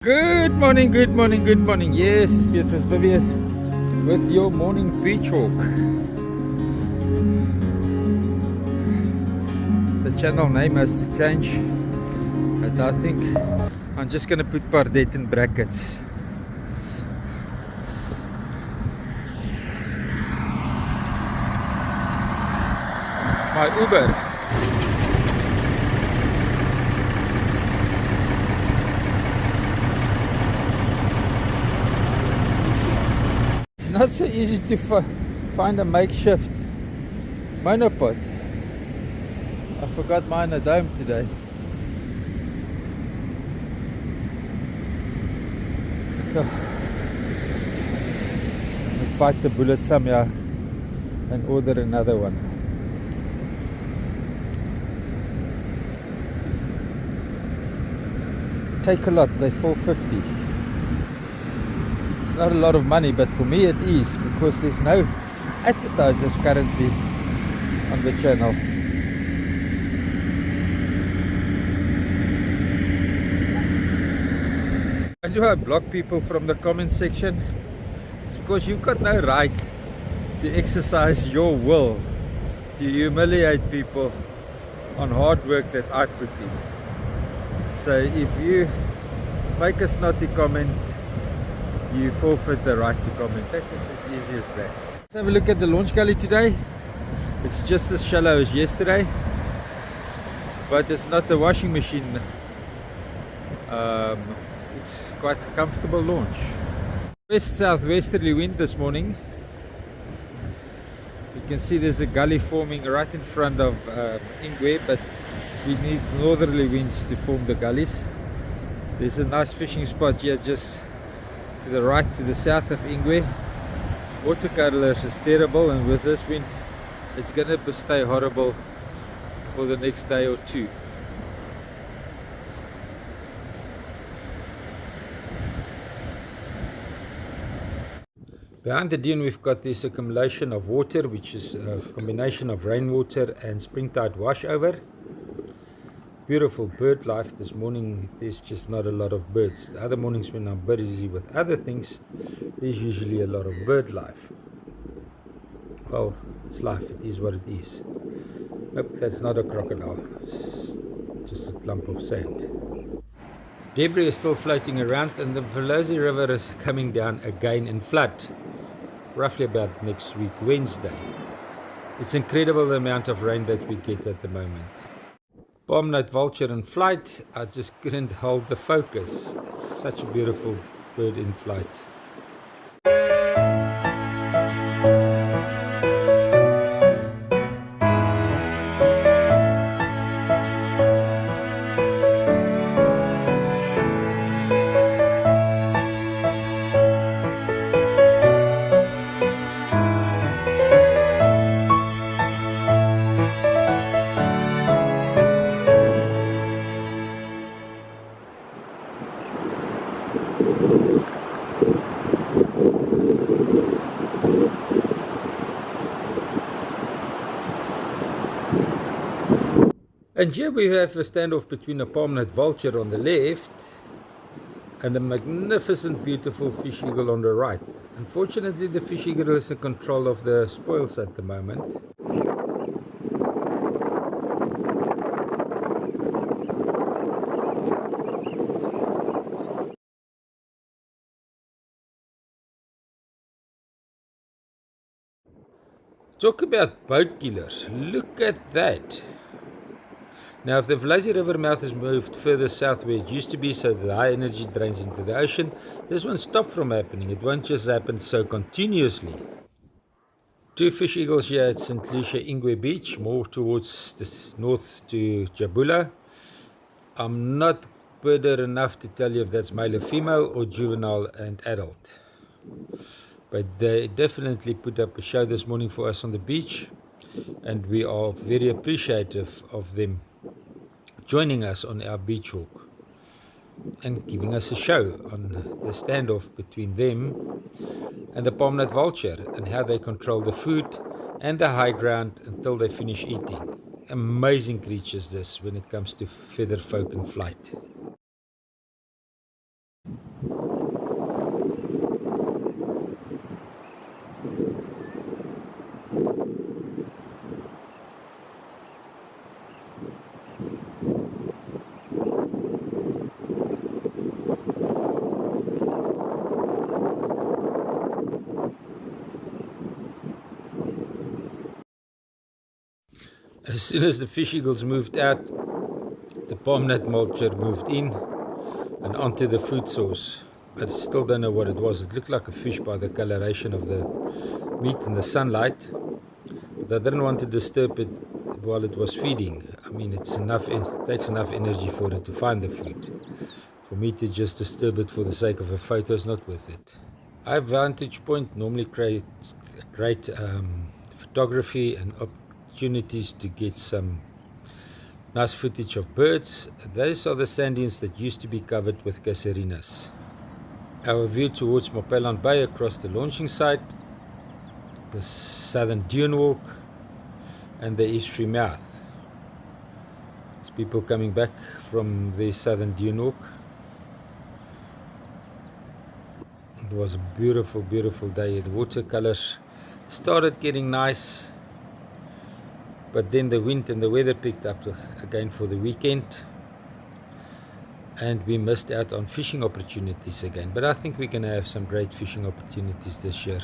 Good morning, good morning, good morning. Yes, it's Beatrice Vivius with your morning beach walk. The channel name has to change, but I think I'm just going to put Pardet in brackets. My Uber. It's not so easy to find a makeshift monopod. I forgot mine at home today. Let's bite the bullet somehow and order another one. Take a lot, they're $4.50. It's not a lot of money, but for me it is, because there's no advertisers currently on the channel. Why do I block people from the comment section? It's because you've got no right to exercise your will to humiliate people on hard work that I put in. So if you make a snotty comment, you forfeit the right to comment. That is as easy as that. Let's have a look at the launch gully today. It's just as shallow as yesterday, but it's not a washing machine. It's quite a comfortable launch. West-southwesterly wind this morning. You can see there's a gully forming right in front of Ingwe, but we need northerly winds to form the gullies. There's a nice fishing spot here just to the right, to the south of Ingwe. Watercolors is terrible, and with this wind it's going to stay horrible for the next day or two. Behind the dune we've got this accumulation of water, which is a combination of rainwater and springtide washover. Beautiful bird life. This morning there's just not a lot of birds. The other mornings when I'm busy with other things, there's usually a lot of bird life. Well, it's life, it is what it is. Nope, that's not a crocodile, it's just a clump of sand. Debris is still floating around, and the Vulture River is coming down again in flood, roughly about next week, Wednesday. It's incredible the amount of rain that we get at the moment. Palm nut vulture in flight. I just couldn't hold the focus. It's such a beautiful bird in flight. And here we have a standoff between a palm nut vulture on the left and a magnificent, beautiful fish eagle on the right. Unfortunately, the fish eagle is in control of the spoils at the moment. Talk about boat killers. Look at that. Now, if the Vulture River mouth is moved further south where it used to be, so the high energy drains into the ocean, this won't stop from happening. It won't just happen so continuously. Two fish eagles here at St. Lucia Ingwe Beach, more towards the north to Jabula. I'm not birder enough to tell you if that's male or female, or juvenile and adult. But they definitely put up a show this morning for us on the beach, and we are very appreciative of them joining us on our beach walk and giving us a show on the standoff between them and the palm nut vulture, and how they control the food and the high ground until they finish eating. Amazing creatures this when it comes to feather folk in flight. As soon as the fish eagles moved out, the palm nut mulcher moved in and onto the food source. I still don't know what it was. It looked like a fish by the coloration of the meat in the sunlight. But I didn't want to disturb it while it was feeding. I mean, it takes enough energy for it to find the food. For me to just disturb it for the sake of a photo is not worth it. Our vantage point normally creates great photography and opportunities to get some nice footage of birds. Those are the sand dunes that used to be covered with casuarinas. Our view towards Mopelon Bay across the launching site, the southern dune walk, and the estuary mouth. There's people coming back from the southern dune walk. It was a beautiful, beautiful day. The watercolors started getting nice, but then the wind and the weather picked up again for the weekend, and we missed out on fishing opportunities again. But I think we're going to have some great fishing opportunities this year.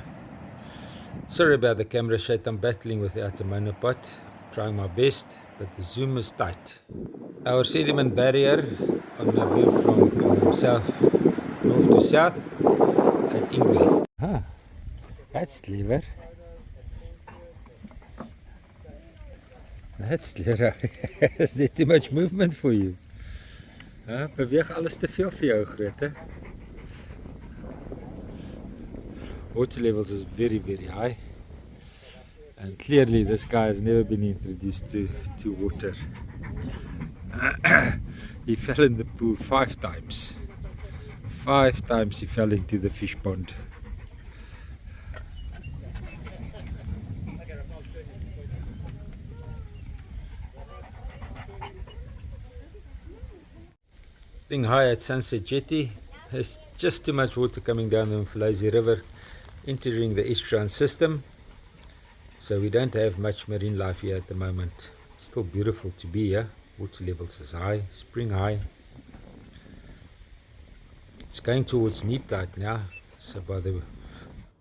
Sorry about the camera shade. I'm battling without a monopod. Trying my best, but the zoom is tight. Our sediment barrier on a view from north to south at Ingwe. Ah, that's clever. That's clever. Is there too much movement for you? Beweeg alles te veel vir jou, groot, hè? Water levels is very, very high. And clearly this guy has never been introduced to water. He fell in the pool 5 times. 5 times he fell into the fish pond. Being high at Sunset Jetty, there's just too much water coming down the Mfulazi River, entering the estuarine system. So we don't have much marine life here at the moment. It's still beautiful to be here. Water levels is high, spring high. It's going towards neap tide now. So by the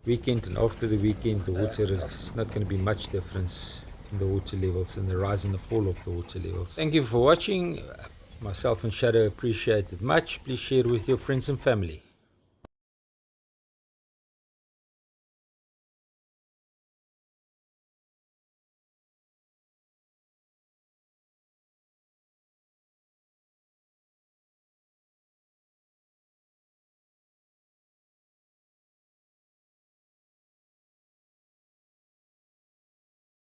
weekend and after the weekend, the water is not going to be much difference in the water levels and the rise and the fall of the water levels. Thank you for watching. Myself and Shadow appreciate it much. Please share with your friends and family.